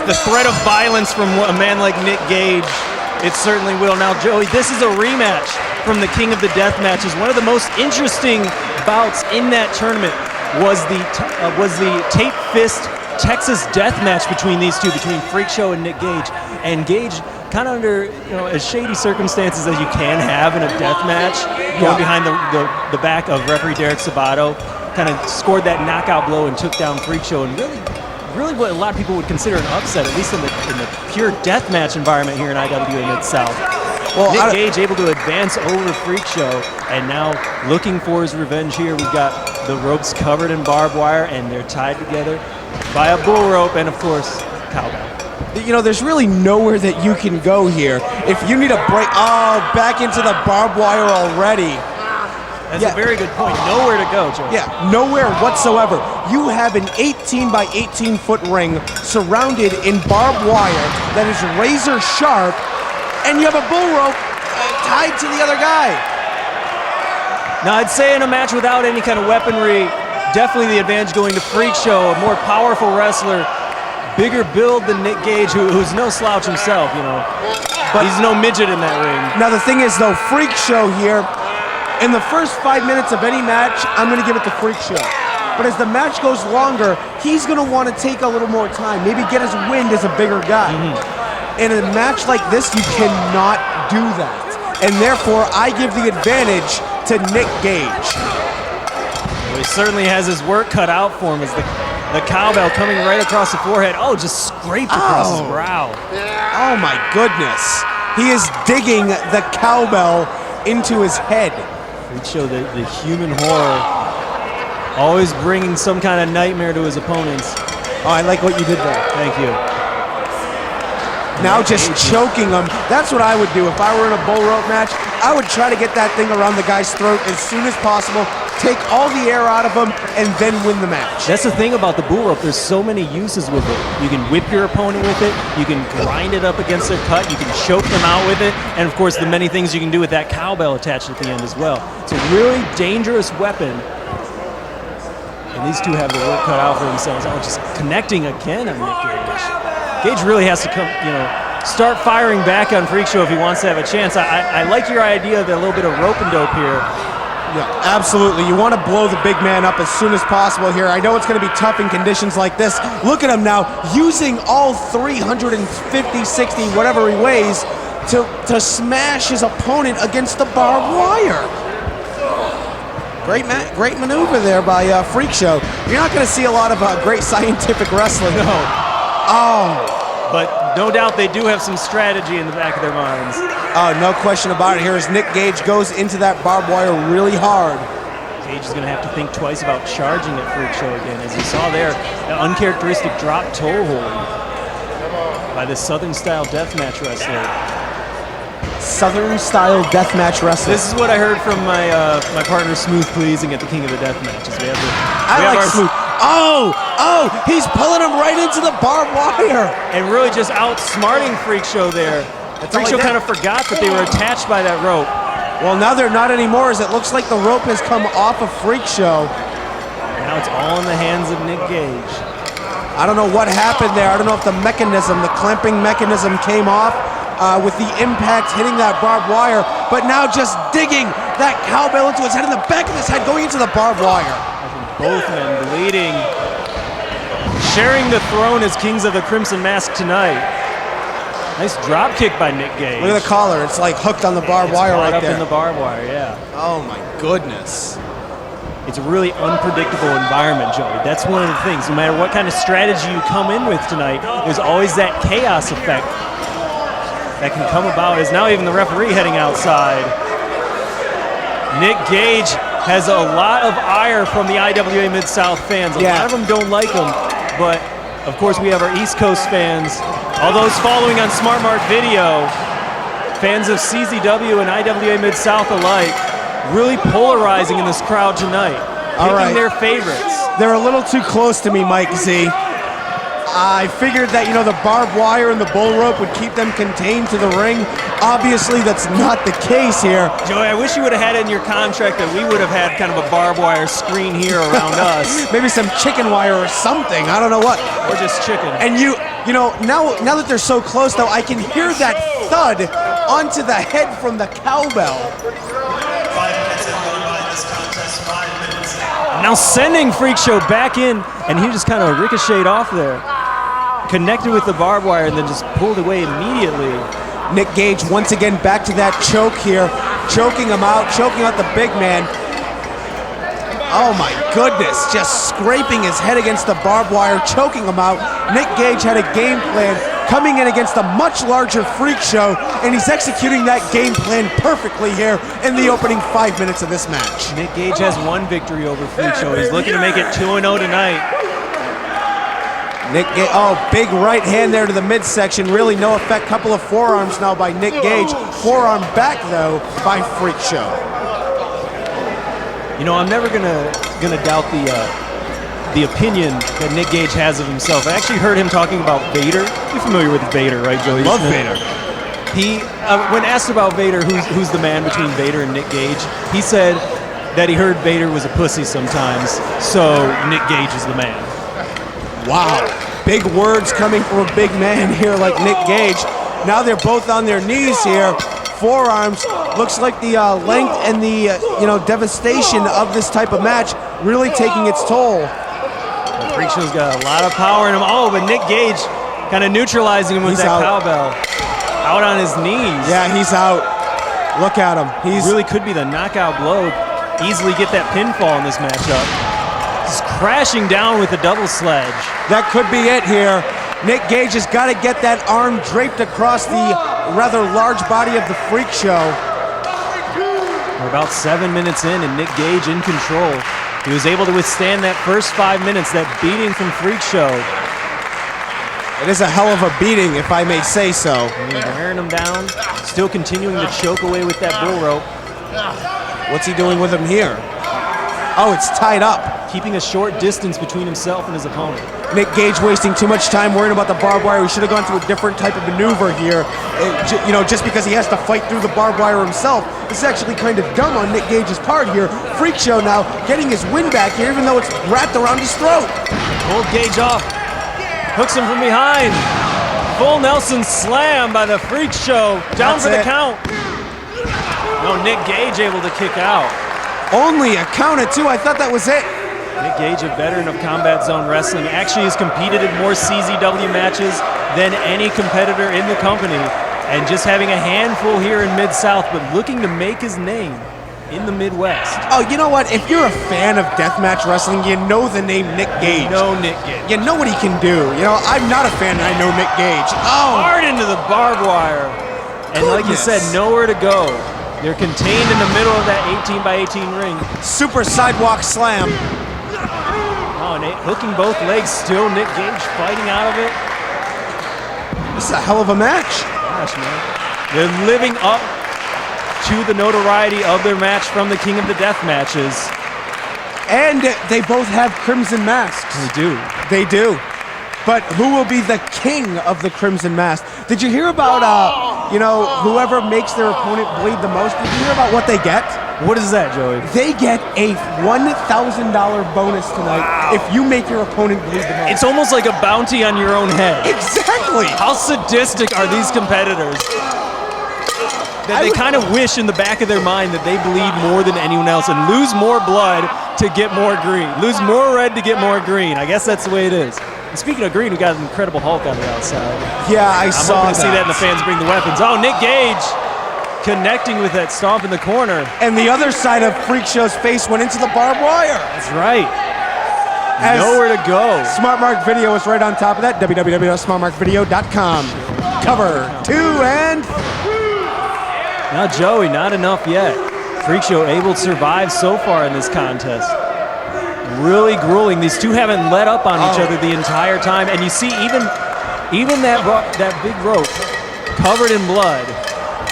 the threat of violence from a man like Nick Gage, it certainly will. Now, Joey, this is a rematch from the King of the Death Matches. One of the most interesting bouts in that tournament was the Tape Fist Texas Death Match between these two, between Freakshow and Nick Gage. And Gage, kind of under as shady circumstances as you can have in a death match, going behind the back of referee Derek Sabato, kind of scored that knockout blow and took down Freakshow, and really what a lot of people would consider an upset, at least in the pure death match environment here in IWA Mid-South. Well, Nick Gage able to advance over Freakshow, and now looking for his revenge here. We've got the ropes covered in barbed wire, and they're tied together by a bull rope and, of course, cowbell. You know, there's really nowhere that you can go here. If you need a break, back into the barbed wire already. That's a very good point. Nowhere to go, Joe. Yeah, nowhere whatsoever. You have an 18 by 18 foot ring surrounded in barbed wire that is razor sharp, and you have a bull rope tied to the other guy. Now, I'd say in a match without any kind of weaponry, definitely the advantage going to Freakshow, a more powerful wrestler, bigger build than Nick Gage, who's no slouch himself, but he's no midget in that ring. Now, the thing is, though, Freakshow here, in the first 5 minutes of any match, I'm going to give it to Freakshow. But as the match goes longer, he's going to want to take a little more time, maybe get his wind as a bigger guy. In a match like this, you cannot do that. And therefore, I give the advantage to Nick Gage. Well, he certainly has his work cut out for him as the cowbell coming right across the forehead. Oh, just scraped across his brow. Oh, my goodness. He is digging the cowbell into his head. Freakshow, the human horror, always bringing some kind of nightmare to his opponents. Oh, I like what you did there. Thank you. Now just choking him. That's what I would do if I were in a bull rope match. I would try to get that thing around the guy's throat as soon as possible, take all the air out of him, and then win the match. That's the thing about the bull rope. There's so many uses with it. You can whip your opponent with it. You can grind it up against their cut. You can choke them out with it. And, of course, the many things you can do with that cowbell attached at the end as well. It's a really dangerous weapon. And these two have the work cut out for themselves. Oh, just connecting again on Nick Gage. Gage really has to come, start firing back on Freakshow if he wants to have a chance. I like your idea of a little bit of rope and dope here. Yeah, absolutely. You want to blow the big man up as soon as possible here. I know it's going to be tough in conditions like this. Look at him now, using all 350, 60, whatever he weighs, to smash his opponent against the barbed wire. Great maneuver there by Freakshow. You're not going to see a lot of great scientific wrestling. No. Oh. But no doubt they do have some strategy in the back of their minds. Oh, no question about it. Here as Nick Gage goes into that barbed wire really hard. Gage is going to have to think twice about charging at Freakshow again. As you saw there, the uncharacteristic drop toe hold by the Southern-style deathmatch wrestler. Southern-style deathmatch wrestler. This is what I heard from my partner Smooth Pleasing at the King of the Death Matches. I like Smooth. Oh, he's pulling him right into the barbed wire. And really just outsmarting Freakshow there. Freakshow kind of forgot that they were attached by that rope. Well, now they're not anymore, as it looks like the rope has come off of Freakshow. Now it's all in the hands of Nick Gage. I don't know what happened there. I don't know if the clamping mechanism came off with the impact hitting that barbed wire, but now just digging that cowbell into his head, in the back of his head, going into the barbed wire. Both men bleeding, sharing the throne as Kings of the Crimson Mask tonight. Nice drop kick by Nick Gage. Look at the collar. It's like hooked on the barbed wire right there. Up in the barbed wire, yeah. Oh, my goodness. It's a really unpredictable environment, Joey. That's one of the things. No matter what kind of strategy you come in with tonight, there's always that chaos effect that can come about. As now even the referee heading outside. Nick Gage has a lot of ire from the IWA Mid-South fans. A lot of them don't like him, but of course we have our East Coast fans. All those following on Smart Mark Video, fans of CZW and IWA Mid-South alike, really polarizing in this crowd tonight, picking their favorites. They're a little too close to me, Mike Z. I figured that, the barbed wire and the bull rope would keep them contained to the ring. Obviously, that's not the case here. Joey, I wish you would have had it in your contract that we would have had kind of a barbed wire screen here around us. Maybe some chicken wire or something. I don't know what. Or just chicken. And now that they're so close, though, I can hear that thud onto the head from the cowbell. Now sending Freakshow back in, and he just kind of ricocheted off there. Connected with the barbed wire and then just pulled away immediately. Nick Gage once again back to that choke here, choking him out, choking out the big man. Oh my goodness, just scraping his head against the barbed wire, choking him out. Nick Gage had a game plan coming in against a much larger Freakshow, and he's executing that game plan perfectly here in the opening 5 minutes of this match. Nick Gage has one victory over Freakshow. He's looking to make it 2-0 tonight. Nick Gage, big right hand there to the midsection. Really no effect. Couple of forearms now by Nick Gage. Forearm back though by Freakshow. I'm never gonna doubt the opinion that Nick Gage has of himself. I actually heard him talking about Vader. You're familiar with Vader, right, Joey? Love Vader. He, when asked about Vader, who's the man between Vader and Nick Gage, he said that he heard Vader was a pussy sometimes, so Nick Gage is the man. Wow, big words coming from a big man here like Nick Gage. Now they're both on their knees here. Forearms. Looks like the length and the devastation of this type of match really taking its toll. Freakshow's got a lot of power in him. Oh, but Nick Gage kind of neutralizing him with that cowbell. Out on his knees. Yeah, he's out. Look at him. He really could be the knockout blow. Easily get that pinfall in this matchup. He's crashing down with a double sledge. That could be it here. Nick Gage has got to get that arm draped across the rather large body of the Freakshow. We're about 7 minutes in, and Nick Gage in control. He was able to withstand that first 5 minutes, that beating from Freakshow. It is a hell of a beating, if I may say so. Wearing him down, still continuing to choke away with that bull rope. What's he doing with him here? Oh, it's tied up. Keeping a short distance between himself and his opponent. Nick Gage wasting too much time worrying about the barbed wire. He should have gone to a different type of maneuver here. Just because he has to fight through the barbed wire himself. This is actually kind of dumb on Nick Gage's part here. Freakshow now getting his win back here, even though it's wrapped around his throat. Pulled Gage off. Hooks him from behind. Full Nelson slam by the Freakshow. Down for the count. No, Nick Gage able to kick out. Only a count of two. I thought that was it. Nick Gage, a veteran of Combat Zone Wrestling, actually has competed in more CZW matches than any competitor in the company. And just having a handful here in Mid-South, but looking to make his name in the Midwest. Oh, you know what? If you're a fan of deathmatch wrestling, you know the name Nick Gage. You know Nick Gage. You know what he can do. I'm not a fan and I know Nick Gage. Oh! Hard into the barbed wire. And like you said, nowhere to go. They're contained in the middle of that 18 by 18 ring. Super sidewalk slam. Oh, and hooking both legs still. Nick Gage fighting out of it. This is a hell of a match. Gosh, man. They're living up to the notoriety of their match from the King of the Death matches. And they both have crimson masks. They do. They do. But who will be the king of the crimson mask? Did you hear about, whoever makes their opponent bleed the most? Did you hear about what they get? What is that, Joey? They get a $1,000 bonus tonight if you make your opponent bleed the most. It's almost like a bounty on your own head. Exactly. How sadistic are these competitors? That they kind of wish in the back of their mind that they bleed more than anyone else and lose more blood to get more green. Lose more red to get more green. I guess that's the way it is. And speaking of green, we got an Incredible Hulk on the outside. Yeah, I'm hoping to see that and the fans bring the weapons. Oh, Nick Gage connecting with that stomp in the corner. And the other side of Freakshow's face went into the barbed wire. That's right. Nowhere to go. Smart Mark Video is right on top of that. www.smartmarkvideo.com. Cover 2 and... Now, Joey, not enough yet. Freakshow able to survive so far in this contest. Really grueling. These two haven't let up on each other the entire time. And you see even that big rope covered in blood.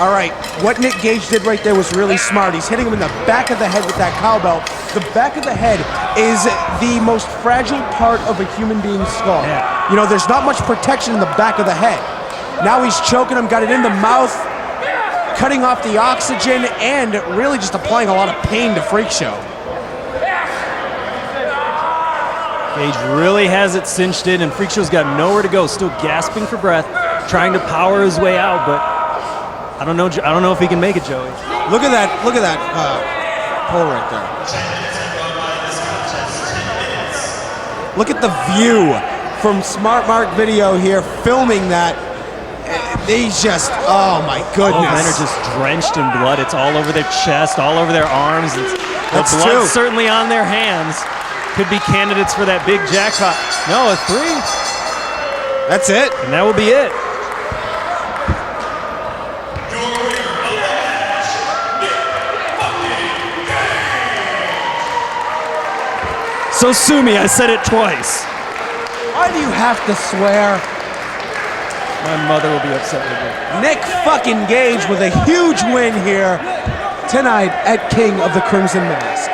All right, what Nick Gage did right there was really smart. He's hitting him in the back of the head with that cowbell, the back of the head is the most fragile part of a human being's skull. Yeah. You know, there's not much protection in the back of the head. Now he's choking him, got it in the mouth, cutting off the oxygen, and really just applying a lot of pain to Freakshow. Gage really has it cinched in, and Freakshow's got nowhere to go. Still gasping for breath, trying to power his way out, but I don't know if he can make it, Joey. Look at that pull right there. Look at the view from Smart Mark Video here, filming that. These just, oh my goodness. Both men are just drenched in blood. It's all over their chest, all over their arms. The blood's certainly on their hands. Could be candidates for that big jackpot. No, a 3. That's it. And that will be it. So sue me, I said it twice. Why do you have to swear? My mother will be upset with me. Nick fucking Gage with a huge win here tonight at King of the Crimson Mask.